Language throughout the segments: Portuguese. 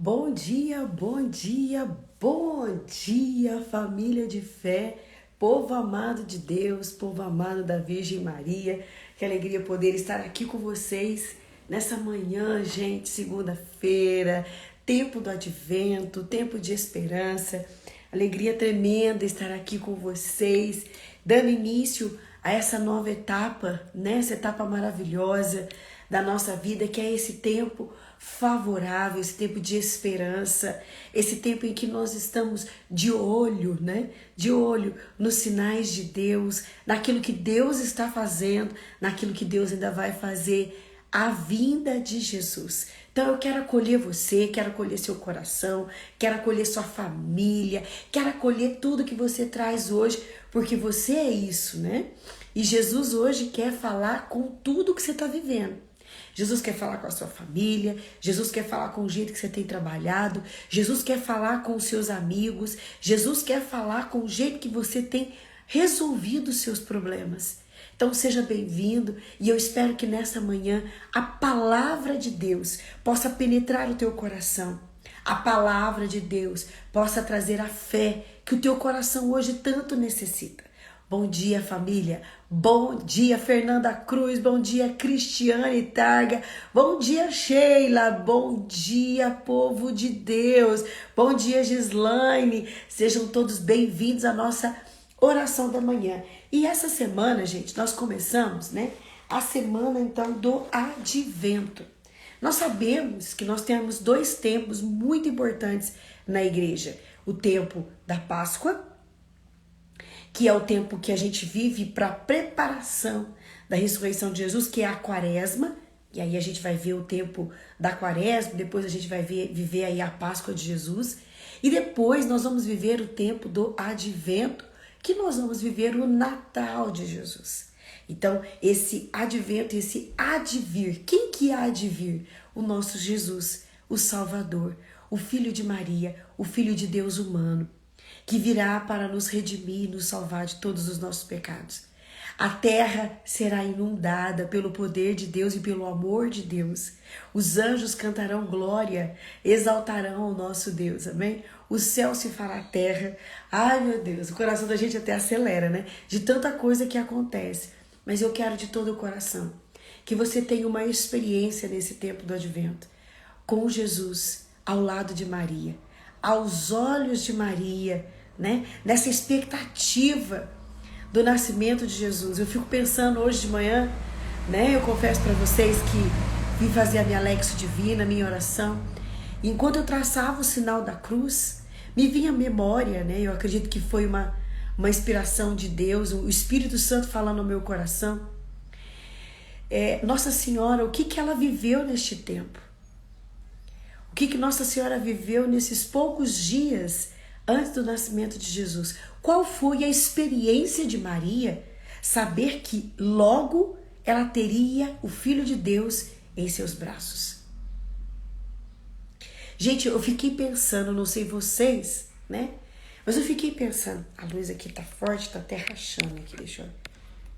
Bom dia, bom dia, família de fé, povo amado de Deus, povo amado da Virgem Maria. Que alegria poder estar aqui com vocês nessa manhã, gente, segunda-feira, tempo do advento, tempo de esperança. Alegria tremenda estar aqui com vocês, dando início a essa nova etapa, né? Essa etapa maravilhosa da nossa vida, que é esse tempo favorável, esse tempo de esperança, esse tempo em que nós estamos de olho, né? De olho nos sinais de Deus, naquilo que Deus está fazendo, naquilo que Deus ainda vai fazer, a vinda de Jesus. Então eu quero acolher você, quero acolher seu coração, quero acolher sua família, quero acolher tudo que você traz hoje, porque você é isso, né? E Jesus hoje quer falar com tudo que você está vivendo. Jesus quer falar com a sua família, Jesus quer falar com o jeito que você tem trabalhado, Jesus quer falar com os seus amigos, Jesus quer falar com o jeito que você tem resolvido os seus problemas. Então seja bem-vindo e eu espero que nessa manhã a palavra de Deus possa penetrar o teu coração. A palavra de Deus possa trazer a fé que o teu coração hoje tanto necessita. Bom dia, família. Bom dia, Fernanda Cruz. Bom dia, Cristiane Targa. Bom dia, Sheila. Bom dia, povo de Deus. Bom dia, Gislaine. Sejam todos bem-vindos à nossa oração da manhã. E essa semana, gente, nós começamos, né? A semana, então, do Advento. Nós sabemos que nós temos dois tempos muito importantes na igreja. O tempo da Páscoa, que é o tempo que a gente vive para a preparação da ressurreição de Jesus, que é a quaresma, e aí a gente vai ver o tempo da quaresma, depois a gente vai viver aí a Páscoa de Jesus, e depois nós vamos viver o tempo do advento, que nós vamos viver o Natal de Jesus. Então, esse advento, esse advir, quem que há de vir? O nosso Jesus, o Salvador, o Filho de Maria, o Filho de Deus humano, que virá para nos redimir e nos salvar de todos os nossos pecados. A terra será inundada pelo poder de Deus e pelo amor de Deus. Os anjos cantarão glória, exaltarão o nosso Deus, amém? O céu se fará terra. Ai, meu Deus, o coração da gente até acelera, né? De tanta coisa que acontece. Mas eu quero de todo o coração que você tenha uma experiência nesse tempo do advento, com Jesus ao lado de Maria, aos olhos de Maria, né? Nessa expectativa do nascimento de Jesus. Eu fico pensando hoje de manhã, né? Eu confesso para vocês que vim fazer a minha Lexio Divina, a minha oração. E enquanto eu traçava o sinal da cruz, me vinha a memória, né? Eu acredito que foi uma inspiração de Deus, o Espírito Santo falando no meu coração. Nossa Senhora, o que ela viveu neste tempo? O que Nossa Senhora viveu nesses poucos dias antes do nascimento de Jesus? Qual foi a experiência de Maria saber que logo ela teria o Filho de Deus em seus braços? Gente, eu fiquei pensando, não sei vocês, né? Mas eu fiquei pensando, a luz aqui tá forte, tá até rachando aqui, deixa eu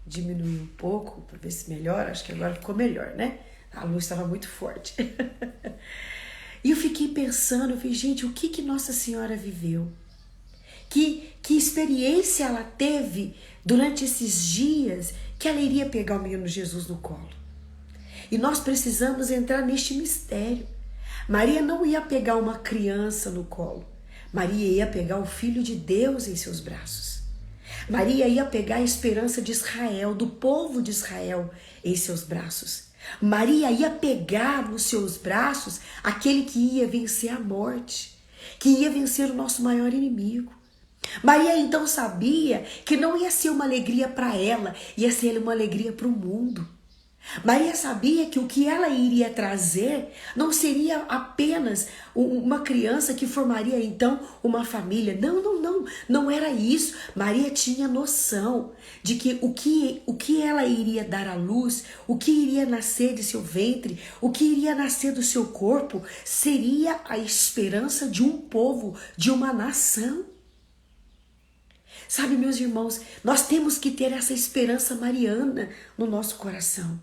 diminuir um pouco para ver se melhora. Acho que agora ficou melhor, né? A luz estava muito forte. E eu fiquei pensando, eu falei, gente, o que Nossa Senhora viveu? Que experiência ela teve durante esses dias que ela iria pegar o menino Jesus no colo? E nós precisamos entrar neste mistério. Maria não ia pegar uma criança no colo. Maria ia pegar o Filho de Deus em seus braços. Maria ia pegar a esperança de Israel, do povo de Israel, em seus braços. Maria ia pegar nos seus braços aquele que ia vencer a morte, que ia vencer o nosso maior inimigo. Maria então sabia que não ia ser uma alegria para ela, ia ser uma alegria para o mundo. Maria sabia que o que ela iria trazer não seria apenas uma criança que formaria então uma família. Não era isso. Maria tinha noção de que o que ela iria dar à luz, o que iria nascer de seu ventre, o que iria nascer do seu corpo, seria a esperança de um povo, de uma nação. Sabe, meus irmãos, nós temos que ter essa esperança mariana no nosso coração.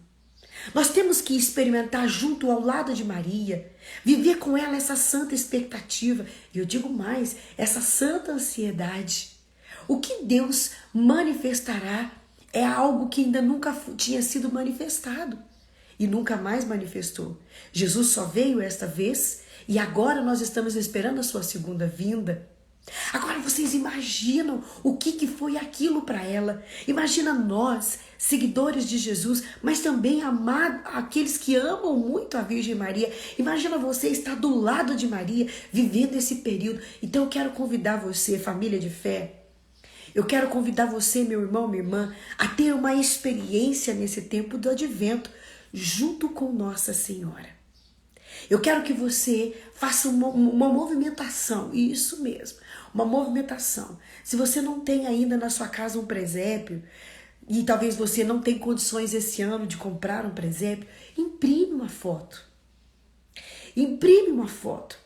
Nós temos que experimentar junto ao lado de Maria, viver com ela essa santa expectativa, e eu digo mais, essa santa ansiedade. O que Deus manifestará é algo que ainda nunca tinha sido manifestado e nunca mais manifestou. Jesus só veio esta vez e agora nós estamos esperando a sua segunda vinda. Agora vocês imaginam o que foi aquilo para ela. Imagina nós, seguidores de Jesus, mas também aqueles que amam muito a Virgem Maria. Imagina você estar do lado de Maria, vivendo esse período. Então eu quero convidar você, família de fé, eu quero convidar você, meu irmão, minha irmã, a ter uma experiência nesse tempo do advento, junto com Nossa Senhora. Eu quero que você faça uma movimentação, isso mesmo, uma movimentação. Se você não tem ainda na sua casa um presépio, e talvez você não tenha condições esse ano de comprar um presépio, imprime uma foto. Imprime uma foto.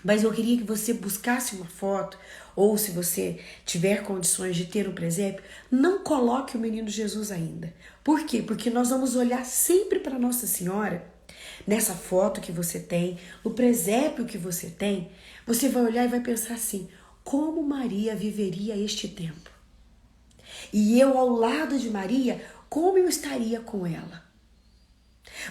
Mas eu queria que você buscasse uma foto, ou se você tiver condições de ter um presépio, não coloque o menino Jesus ainda. Por quê? Porque nós vamos olhar sempre para Nossa Senhora. Nessa foto que você tem, no presépio que você tem, você vai olhar e vai pensar assim: como Maria viveria este tempo? E eu ao lado de Maria, como eu estaria com ela?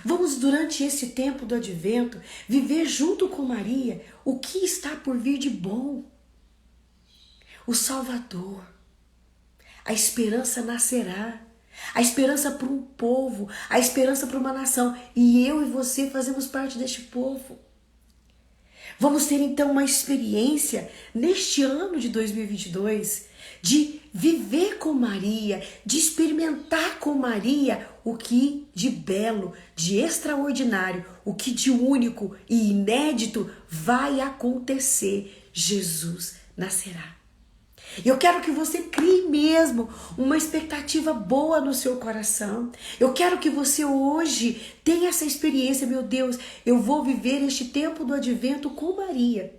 Vamos, durante esse tempo do advento, viver junto com Maria o que está por vir de bom. O Salvador. A esperança nascerá. A esperança para um povo, a esperança para uma nação. E eu e você fazemos parte deste povo. Vamos ter então uma experiência neste ano de 2022 de viver com Maria, de experimentar com Maria o que de belo, de extraordinário, o que de único e inédito vai acontecer. Jesus nascerá. Eu quero que você crie mesmo uma expectativa boa no seu coração. Eu quero que você hoje tenha essa experiência. Meu Deus, eu vou viver este tempo do advento com Maria.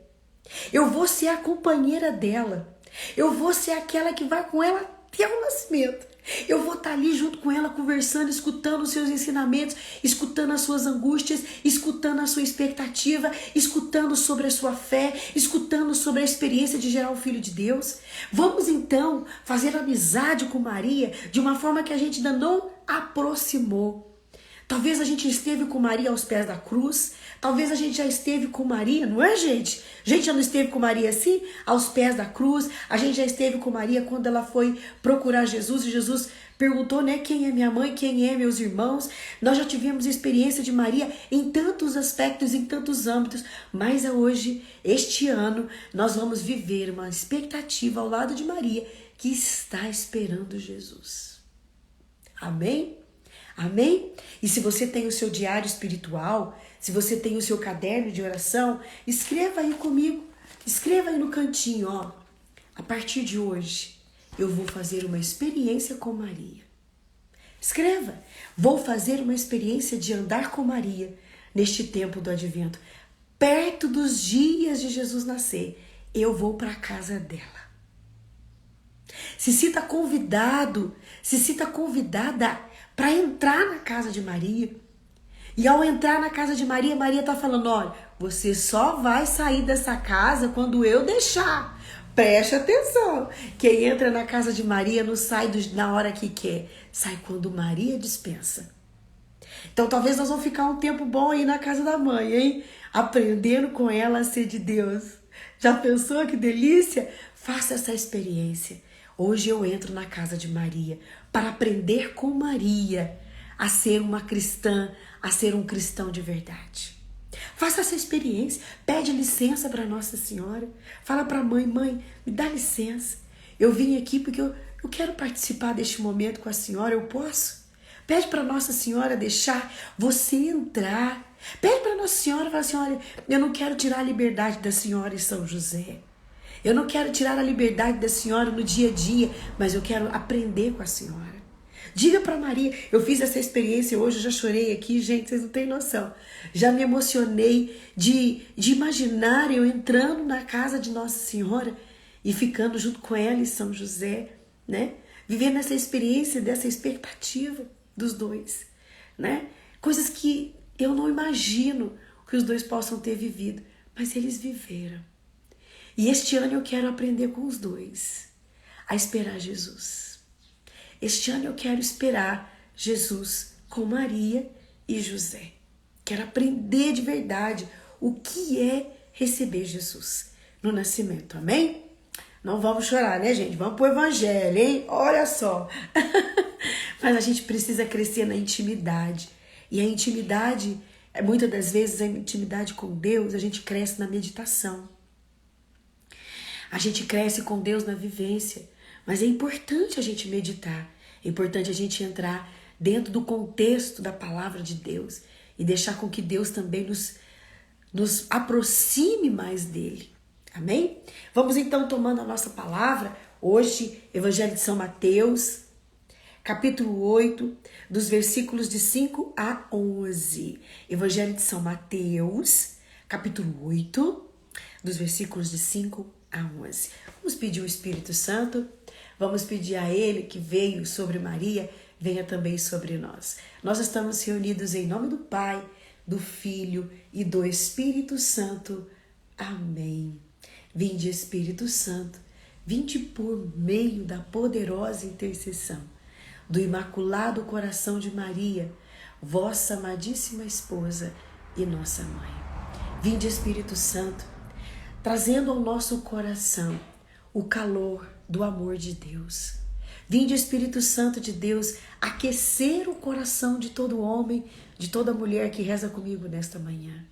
Eu vou ser a companheira dela. Eu vou ser aquela que vai com ela até o nascimento. Eu vou estar ali junto com ela, conversando, escutando os seus ensinamentos, escutando as suas angústias, escutando a sua expectativa, escutando sobre a sua fé, escutando sobre a experiência de gerar o Filho de Deus. Vamos então fazer amizade com Maria de uma forma que a gente ainda não aproximou. Talvez a gente esteve com Maria aos pés da cruz. Talvez a gente já esteve com Maria, não é, gente? A gente já não esteve com Maria assim, aos pés da cruz. A gente já esteve com Maria quando ela foi procurar Jesus. E Jesus perguntou, né, quem é minha mãe, quem é meus irmãos. Nós já tivemos experiência de Maria em tantos aspectos, em tantos âmbitos. Mas hoje, este ano, nós vamos viver uma expectativa ao lado de Maria que está esperando Jesus. Amém? Amém? E se você tem o seu diário espiritual, se você tem o seu caderno de oração, escreva aí comigo. Escreva aí no cantinho, ó. A partir de hoje, eu vou fazer uma experiência com Maria. Escreva. Vou fazer uma experiência de andar com Maria neste tempo do advento. Perto dos dias de Jesus nascer, eu vou para a casa dela. Se sinta convidado, se sinta convidada para entrar na casa de Maria. E ao entrar na casa de Maria, Maria está falando, olha, você só vai sair dessa casa quando eu deixar. Preste atenção. Quem entra na casa de Maria não sai na hora que quer. Sai quando Maria dispensa. Então talvez nós vamos ficar um tempo bom aí na casa da mãe, hein? Aprendendo com ela a ser de Deus. Já pensou que delícia? Faça essa experiência. Hoje eu entro na casa de Maria para aprender com Maria a ser uma cristã, a ser um cristão de verdade. Faça essa experiência, pede licença para Nossa Senhora, fala para a mãe, mãe, me dá licença, eu vim aqui porque eu quero participar deste momento com a senhora, eu posso? Pede para Nossa Senhora deixar você entrar, pede para Nossa Senhora, fala assim, olha, eu não quero tirar a liberdade da senhora em São José, eu não quero tirar a liberdade da senhora no dia a dia, mas eu quero aprender com a senhora. Diga para Maria, eu fiz essa experiência hoje, eu já chorei aqui, gente, vocês não têm noção. Já me emocionei de imaginar eu entrando na casa de Nossa Senhora e ficando junto com ela em São José, né? Vivendo essa experiência, dessa expectativa dos dois, né? Coisas que eu não imagino que os dois possam ter vivido, mas eles viveram. E este ano eu quero aprender com os dois a esperar Jesus. Este ano eu quero esperar Jesus com Maria e José. Quero aprender de verdade o que é receber Jesus no nascimento, amém? Não vamos chorar, né, gente? Vamos pro evangelho, hein? Olha só. Mas a gente precisa crescer na intimidade. E a intimidade, muitas das vezes, a intimidade com Deus, a gente cresce na meditação. A gente cresce com Deus na vivência. Mas é importante a gente meditar. É importante a gente entrar dentro do contexto da palavra de Deus e deixar com que Deus também nos aproxime mais dele. Amém? Vamos então tomando a nossa palavra. Hoje, Evangelho de São Mateus, capítulo 8, dos versículos de 5 a 11. Evangelho de São Mateus, capítulo 8, dos versículos de 5 a 11. Vamos pedir o Espírito Santo, vamos pedir a Ele que veio sobre Maria, venha também sobre nós. Nós estamos reunidos em nome do Pai, do Filho e do Espírito Santo. Amém. Vinde, Espírito Santo, vinde por meio da poderosa intercessão do Imaculado Coração de Maria, vossa amadíssima esposa e nossa mãe. Vinde, Espírito Santo, trazendo ao nosso coração o calor do amor de Deus. Vinde, Espírito Santo de Deus, aquecer o coração de todo homem, de toda mulher que reza comigo nesta manhã.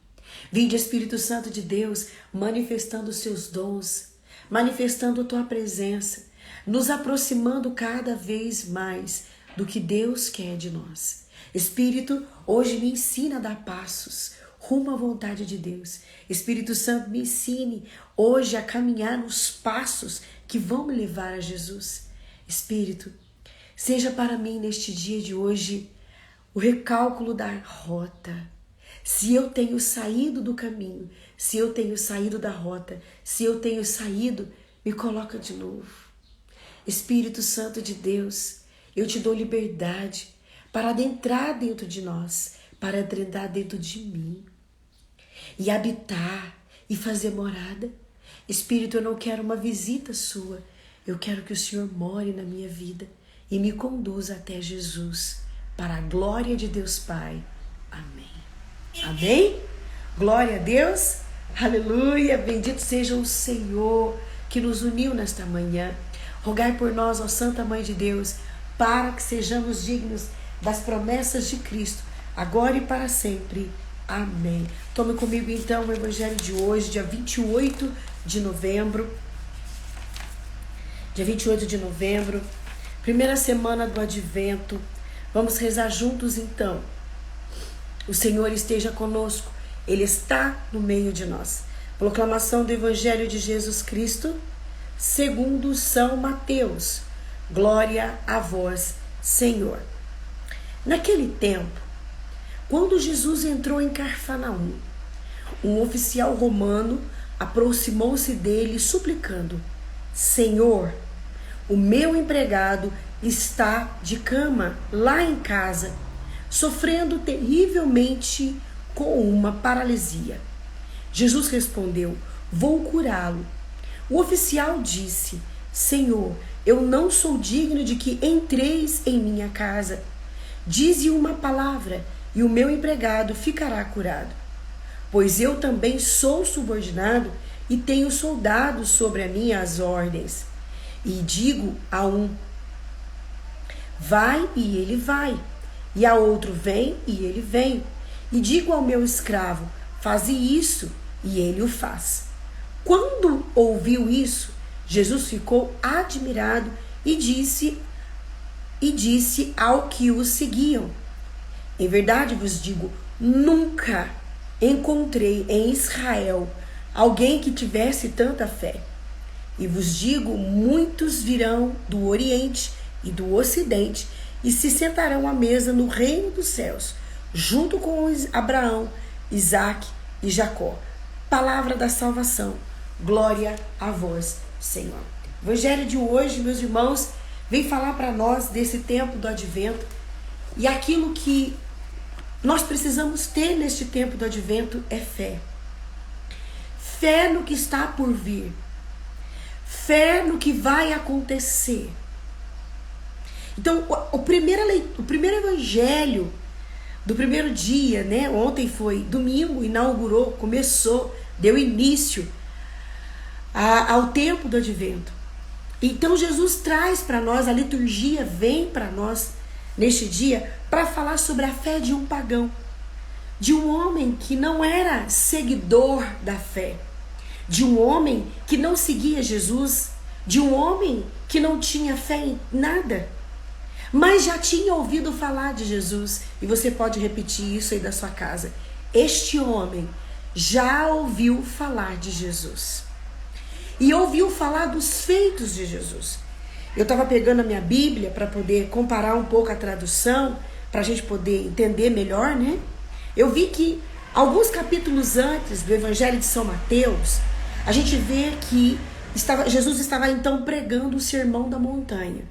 Vinde, Espírito Santo de Deus, manifestando os seus dons, manifestando a tua presença, nos aproximando cada vez mais do que Deus quer de nós. Espírito, hoje me ensina a dar passos rumo à vontade de Deus. Espírito Santo, me ensine hoje a caminhar nos passos que vão me levar a Jesus. Espírito, seja para mim neste dia de hoje o recálculo da rota. Se eu tenho saído do caminho, se eu tenho saído da rota, se eu tenho saído, me coloca de novo. Espírito Santo de Deus, eu te dou liberdade para adentrar dentro de nós, para adentrar dentro de mim e habitar e fazer morada. Espírito, eu não quero uma visita sua, eu quero que o Senhor more na minha vida e me conduza até Jesus, para a glória de Deus Pai. Amém. Amém? Glória a Deus. Aleluia. Bendito seja o Senhor que nos uniu nesta manhã. Rogai por nós, ó Santa Mãe de Deus, para que sejamos dignos das promessas de Cristo, agora e para sempre. Amém. Tome comigo então o Evangelho de hoje, dia 28 de novembro. Dia 28 de novembro, primeira semana do Advento. Vamos rezar juntos então. O Senhor esteja conosco, Ele está no meio de nós. Proclamação do Evangelho de Jesus Cristo, segundo São Mateus. Glória a vós, Senhor. Naquele tempo, quando Jesus entrou em Cafarnaum, um oficial romano aproximou-se dele suplicando: Senhor, o meu empregado está de cama lá em casa, sofrendo terrivelmente com uma paralisia. Jesus respondeu: vou curá-lo. O oficial disse: Senhor, eu não sou digno de que entreis em minha casa. Dize uma palavra e o meu empregado ficará curado. Pois eu também sou subordinado e tenho soldados sobre as minhas ordens. E digo a um: vai, e ele vai. E a outro: vem, e ele vem. E digo ao meu escravo: faze isso, e ele o faz. Quando ouviu isso, Jesus ficou admirado e disse ao que o seguiam: em verdade vos digo, nunca encontrei em Israel alguém que tivesse tanta fé. E vos digo, muitos virão do Oriente e do Ocidente e se sentarão à mesa no reino dos céus, junto com Abraão, Isaque e Jacó. Palavra da salvação. Glória a vós, Senhor. O Evangelho de hoje, meus irmãos, vem falar para nós desse tempo do Advento e aquilo que nós precisamos ter neste tempo do advento é fé. Fé no que está por vir. Fé no que vai acontecer. Então, o primeiro evangelho do primeiro dia, né? Ontem foi domingo, inaugurou, começou, deu início ao tempo do advento. Então Jesus traz para nós, a liturgia vem para nós neste dia para falar sobre a fé de um pagão, de um homem que não era seguidor da fé, de um homem que não seguia Jesus, de um homem que não tinha fé em nada, mas já tinha ouvido falar de Jesus. E você pode repetir isso aí da sua casa. Este homem já ouviu falar de Jesus e ouviu falar dos feitos de Jesus. Eu estava pegando a minha Bíblia para poder comparar um pouco a tradução, para a gente poder entender melhor, né? Eu vi que alguns capítulos antes do Evangelho de São Mateus, a gente vê que Jesus estava então pregando o Sermão da Montanha.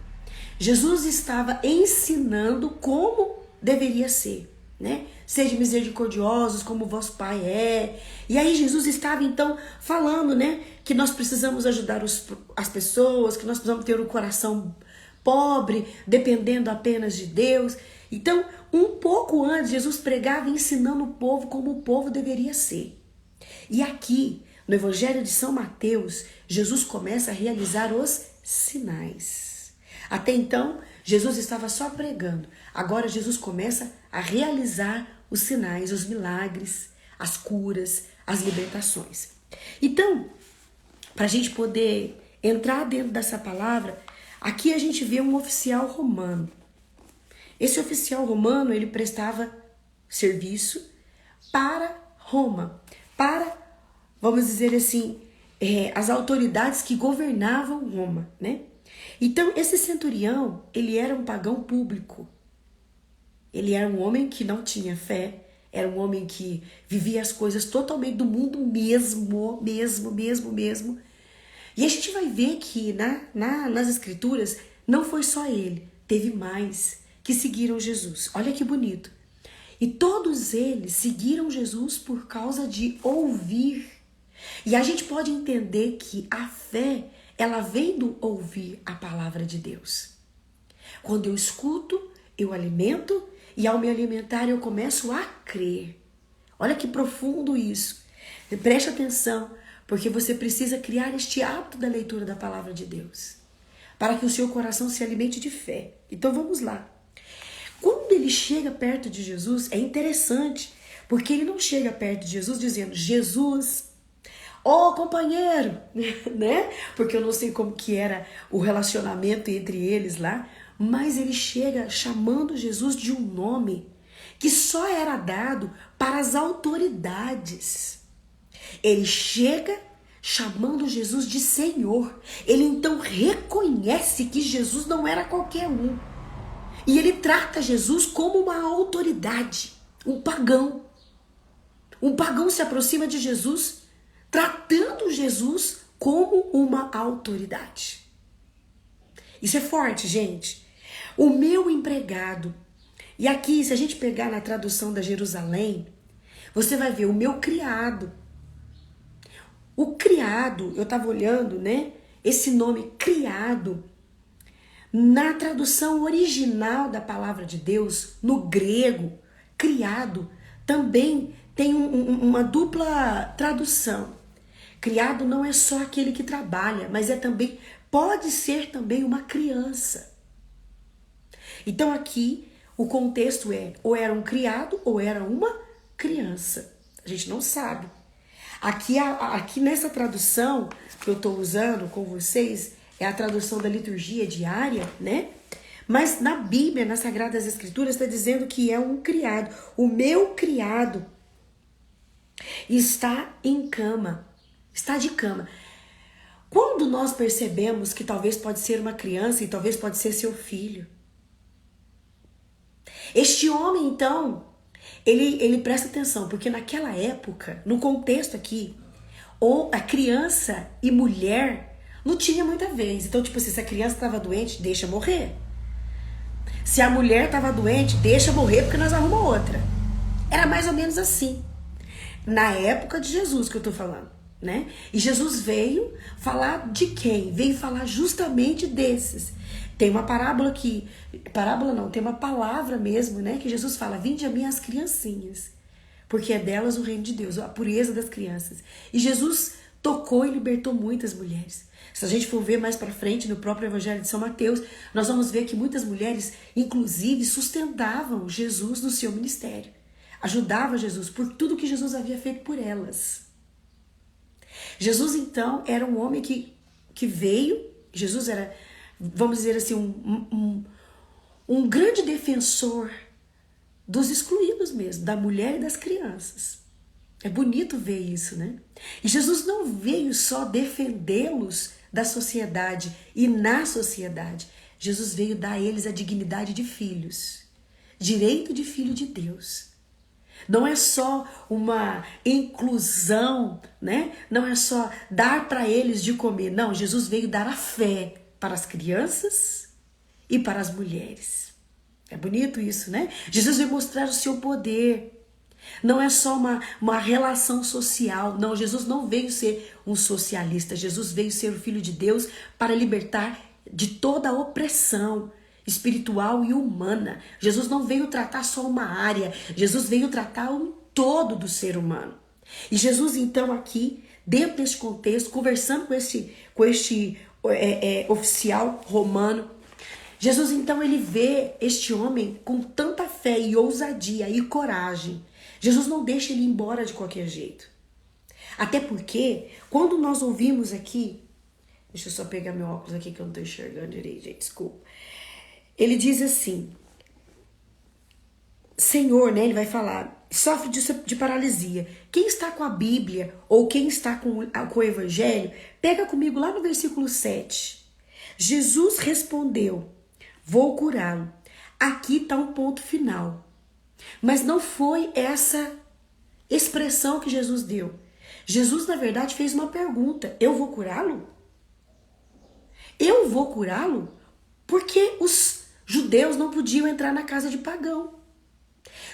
Jesus estava ensinando como deveria ser, né? Sede misericordiosos como vosso Pai é. E aí Jesus estava então falando, né, que nós precisamos ajudar as pessoas, que nós precisamos ter um coração pobre, dependendo apenas de Deus. Então, um pouco antes, Jesus pregava ensinando o povo como o povo deveria ser. E aqui, no Evangelho de São Mateus, Jesus começa a realizar os sinais. Até então, Jesus estava só pregando. Agora Jesus começa a realizar os sinais, os milagres, as curas, as libertações. Então, para a gente poder entrar dentro dessa palavra, aqui a gente vê um oficial romano. Esse oficial romano, ele prestava serviço para Roma, para, vamos dizer assim, as autoridades que governavam Roma, né? Então, esse centurião, ele era um pagão público. Ele era um homem que não tinha fé, era um homem que vivia as coisas totalmente do mundo mesmo. E a gente vai ver que nas escrituras não foi só ele, teve mais que seguiram Jesus. Olha que bonito. E todos eles seguiram Jesus por causa de ouvir. E a gente pode entender que a fé, ela vem do ouvir a palavra de Deus. Quando eu escuto, eu alimento, e ao me alimentar eu começo a crer. Olha que profundo isso. Preste atenção, porque você precisa criar este hábito da leitura da palavra de Deus, para que o seu coração se alimente de fé. Então vamos lá. Quando ele chega perto de Jesus, é interessante, porque ele não chega perto de Jesus dizendo: Jesus, ô companheiro, né? Porque eu não sei como que era o relacionamento entre eles lá, mas ele chega chamando Jesus de um nome que só era dado para as autoridades. Ele chega chamando Jesus de Senhor. Ele então reconhece que Jesus não era qualquer um. E ele trata Jesus como uma autoridade, um pagão. Um pagão se aproxima de Jesus tratando Jesus como uma autoridade. Isso é forte, gente. O meu empregado. E aqui, se a gente pegar na tradução da Jerusalém, você vai ver o meu criado. O criado, eu estava olhando, né? Esse nome criado, na tradução original da palavra de Deus, no grego, criado, também tem uma dupla tradução. Criado não é só aquele que trabalha, mas pode ser também uma criança. Então aqui o contexto é, ou era um criado ou era uma criança. A gente não sabe. Aqui nessa tradução que eu estou usando com vocês, é a tradução da liturgia diária, né? Mas na Bíblia, nas Sagradas Escrituras, está dizendo que é um criado. O meu criado está em cama, está de cama. Quando nós percebemos que talvez pode ser uma criança e talvez pode ser seu filho, este homem, então, ele presta atenção, porque naquela época, no contexto aqui, ou a criança e mulher não tinha muita vez. Então, tipo assim, se a criança estava doente, deixa morrer. Se a mulher estava doente, deixa morrer porque nós arrumamos outra. Era mais ou menos assim. Na época de Jesus que eu tô falando, né? E Jesus veio falar de quem? Veio falar justamente desses. Tem uma parábola que... Parábola não, tem uma palavra mesmo, né? Que Jesus fala, vinde a mim as criancinhas, porque é delas o reino de Deus, a pureza das crianças. E Jesus tocou e libertou muitas mulheres. Se a gente for ver mais para frente no próprio Evangelho de São Mateus, nós vamos ver que muitas mulheres, inclusive, sustentavam Jesus no seu ministério. Ajudavam Jesus por tudo que Jesus havia feito por elas. Jesus, então, era um homem que veio. Jesus era, vamos dizer assim, um grande defensor dos excluídos mesmo, da mulher e das crianças. É bonito ver isso, né? E Jesus não veio só defendê-los da sociedade e na sociedade. Jesus veio dar a eles a dignidade de filhos, direito de filho de Deus. Não é só uma inclusão, né? Não é só dar para eles de comer. Não, Jesus veio dar a fé para as crianças e para as mulheres. É bonito isso, né? Jesus veio mostrar o seu poder. Não é só uma relação social. Não, Jesus não veio ser um socialista. Jesus veio ser o Filho de Deus para libertar de toda a opressão espiritual e humana. Jesus não veio tratar só uma área. Jesus veio tratar um todo do ser humano. E Jesus, então, aqui, dentro desse contexto, conversando com este oficial romano, Jesus, então, ele vê este homem com tanta fé e ousadia e coragem. Jesus não deixa ele ir embora de qualquer jeito. Até porque, quando nós ouvimos aqui... Deixa eu só pegar meu óculos aqui que eu não estou enxergando direito, gente, desculpa. Ele diz assim... Senhor, né, ele vai falar, sofre de paralisia. Quem está com a Bíblia ou quem está com o Evangelho, pega comigo lá no versículo 7. Jesus respondeu, vou curá-lo. Aqui está um ponto final. Mas não foi essa expressão que Jesus deu. Jesus, na verdade, fez uma pergunta. Eu vou curá-lo? Eu vou curá-lo? Porque os judeus não podiam entrar na casa de pagão.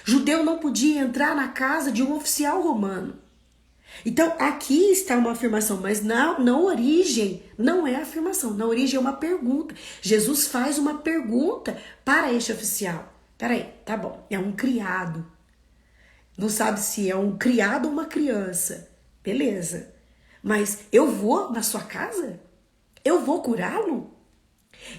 Judeu não podia entrar na casa de um oficial romano. Então, aqui está uma afirmação, mas na origem não é afirmação. Na origem é uma pergunta. Jesus faz uma pergunta para este oficial. Peraí, tá bom, é um criado. Não sabe se é um criado ou uma criança. Beleza. Mas eu vou na sua casa? Eu vou curá-lo?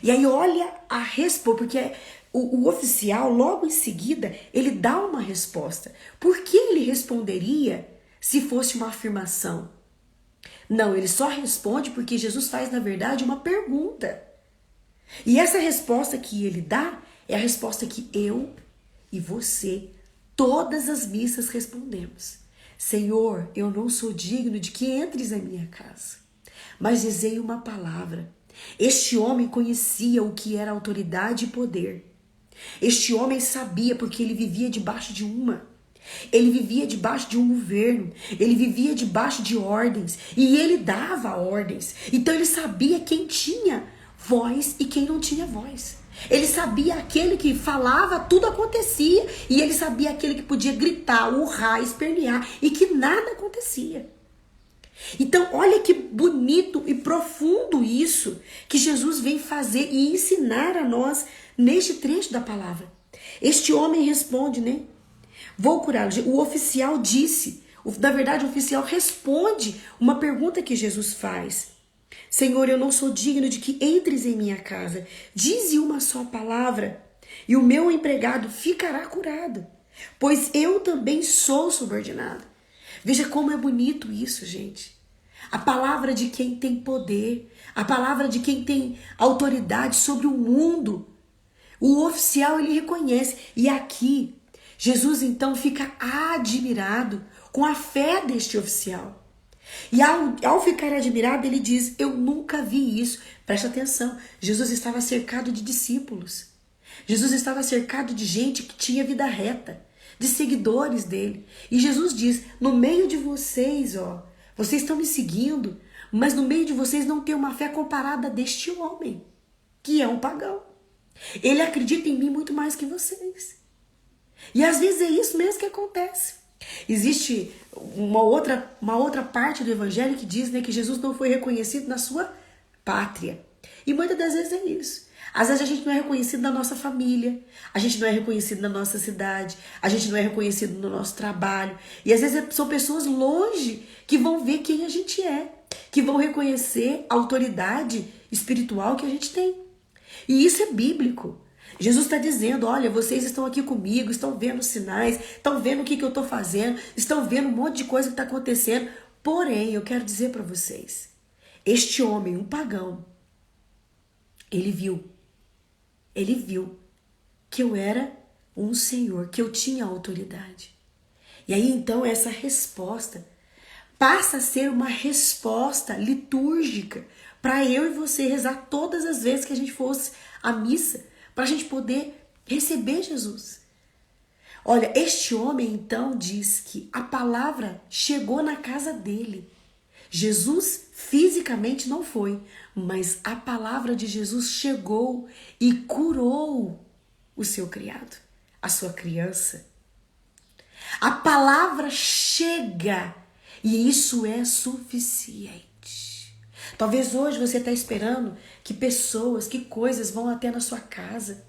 E aí olha a resposta, porque o oficial, logo em seguida, ele dá uma resposta. Por que ele responderia se fosse uma afirmação? Não, ele só responde porque Jesus faz, na verdade, uma pergunta. E essa resposta que ele dá é a resposta que eu e você, todas as missas, respondemos. Senhor, eu não sou digno de que entres na minha casa, mas dizei uma palavra. Este homem conhecia o que era autoridade e poder. Este homem sabia porque ele vivia debaixo de ele vivia debaixo de um governo, ele vivia debaixo de ordens e ele dava ordens. Então ele sabia quem tinha voz e quem não tinha voz. Ele sabia aquele que falava, tudo acontecia, e ele sabia aquele que podia gritar, urrar, espernear e que nada acontecia. Então, olha que bonito e profundo isso que Jesus vem fazer e ensinar a nós neste trecho da palavra. Este homem responde, né? Vou curá-lo. O oficial disse, na verdade o oficial responde uma pergunta que Jesus faz. Senhor, eu não sou digno de que entres em minha casa. Dize uma só palavra e o meu empregado ficará curado, pois eu também sou subordinado. Veja como é bonito isso, gente. A palavra de quem tem poder, a palavra de quem tem autoridade sobre o mundo. O oficial, ele reconhece. E aqui, Jesus então fica admirado com a fé deste oficial. E ao ficar admirado, ele diz, eu nunca vi isso. Presta atenção, Jesus estava cercado de discípulos. Jesus estava cercado de gente que tinha vida reta, de seguidores dele. E Jesus diz, no meio de vocês, vocês estão me seguindo, mas no meio de vocês não tem uma fé comparada deste homem, que é um pagão. Ele acredita em mim muito mais que vocês. E às vezes é isso mesmo que acontece. Existe uma outra parte do evangelho que diz, né, que Jesus não foi reconhecido na sua pátria. E muitas das vezes é isso. Às vezes a gente não é reconhecido na nossa família, a gente não é reconhecido na nossa cidade, a gente não é reconhecido no nosso trabalho. E às vezes são pessoas longe que vão ver quem a gente é, que vão reconhecer a autoridade espiritual que a gente tem. E isso é bíblico. Jesus está dizendo, olha, vocês estão aqui comigo, estão vendo os sinais, estão vendo o que eu estou fazendo, estão vendo um monte de coisa que está acontecendo. Porém, eu quero dizer para vocês, este homem, um pagão, ele viu que eu era um senhor, que eu tinha autoridade. E aí então essa resposta passa a ser uma resposta litúrgica para eu e você rezar todas as vezes que a gente fosse à missa, para a gente poder receber Jesus. Olha, este homem então diz que a palavra chegou na casa dele. Jesus fisicamente não foi, mas a palavra de Jesus chegou e curou o seu criado, a sua criança. A palavra chega e isso é suficiente. Talvez hoje você está esperando que pessoas, que coisas vão até na sua casa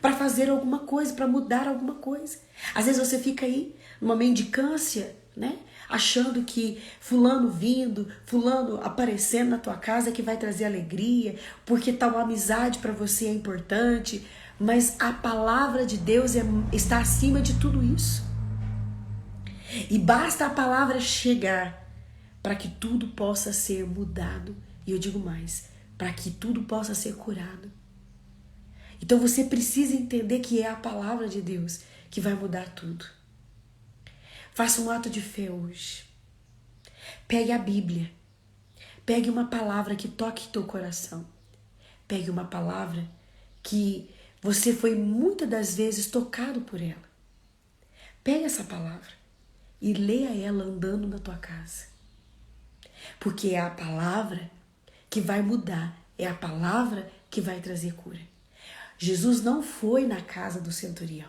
para fazer alguma coisa, para mudar alguma coisa. Às vezes você fica aí numa mendicância, né? Achando que fulano vindo, fulano aparecendo na tua casa que vai trazer alegria, porque tal amizade para você é importante, mas a palavra de Deus está acima de tudo isso. E basta a palavra chegar para que tudo possa ser mudado. E eu digo mais, para que tudo possa ser curado. Então você precisa entender que é a palavra de Deus que vai mudar tudo. Faça um ato de fé hoje. Pegue a Bíblia. Pegue uma palavra que toque teu coração. Pegue uma palavra que você foi muitas das vezes tocado por ela. Pegue essa palavra e leia ela andando na tua casa. Porque é a palavra que vai mudar. É a palavra que vai trazer cura. Jesus não foi na casa do centurião,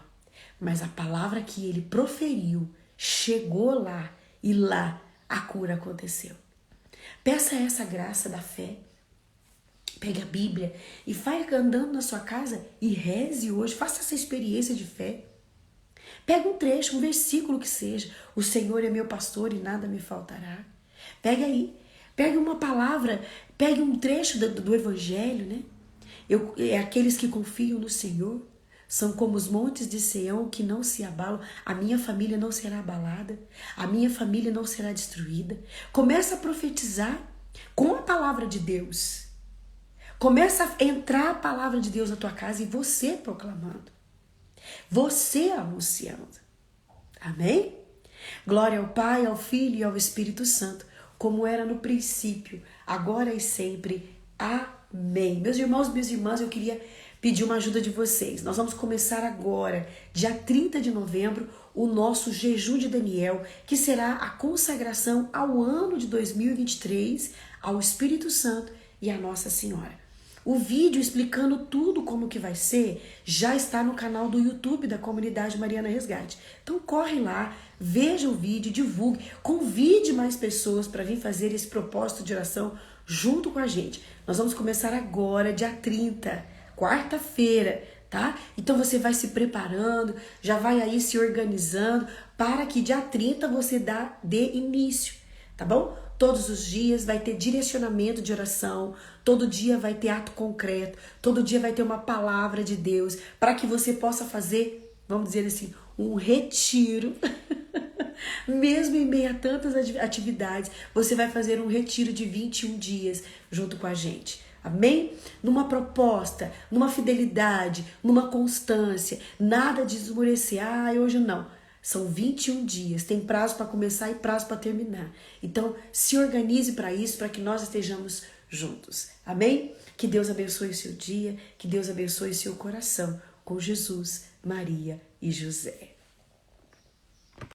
mas a palavra que ele proferiu chegou lá e lá a cura aconteceu. Peça essa graça da fé. Pegue a Bíblia e vai andando na sua casa e reze hoje. Faça essa experiência de fé. Pega um trecho, um versículo que seja. O Senhor é meu pastor e nada me faltará. Pegue aí. Pegue uma palavra, pegue um trecho do Evangelho, né? Aqueles que confiam no Senhor são como os montes de Sião que não se abalam. A minha família não será abalada. A minha família não será destruída. Começa a profetizar com a palavra de Deus. Começa a entrar a palavra de Deus na tua casa e você proclamando. Você anunciando. Amém? Glória ao Pai, ao Filho e ao Espírito Santo, como era no princípio, agora e sempre. Amém. Meus irmãos, minhas irmãs, eu queria pedir uma ajuda de vocês. Nós vamos começar agora, dia 30 de novembro, o nosso jejum de Daniel, que será a consagração ao ano de 2023, ao Espírito Santo e à Nossa Senhora. O vídeo explicando tudo como que vai ser já está no canal do YouTube da Comunidade Mariana Resgate. Então corre lá, veja o vídeo, divulgue, convide mais pessoas para vir fazer esse propósito de oração junto com a gente. Nós vamos começar agora, dia 30, quarta-feira, tá? Então você vai se preparando, já vai aí se organizando para que dia 30 você dê início, tá bom? Todos os dias vai ter direcionamento de oração, todo dia vai ter ato concreto, todo dia vai ter uma palavra de Deus, para que você possa fazer, vamos dizer assim, um retiro. Mesmo em meio a tantas atividades, você vai fazer um retiro de 21 dias junto com a gente. Amém? Numa proposta, numa fidelidade, numa constância, nada de esmorecer. Hoje não. São 21 dias, tem prazo para começar e prazo para terminar. Então, se organize para isso, para que nós estejamos juntos. Amém? Que Deus abençoe o seu dia, que Deus abençoe o seu coração com Jesus, Maria e José.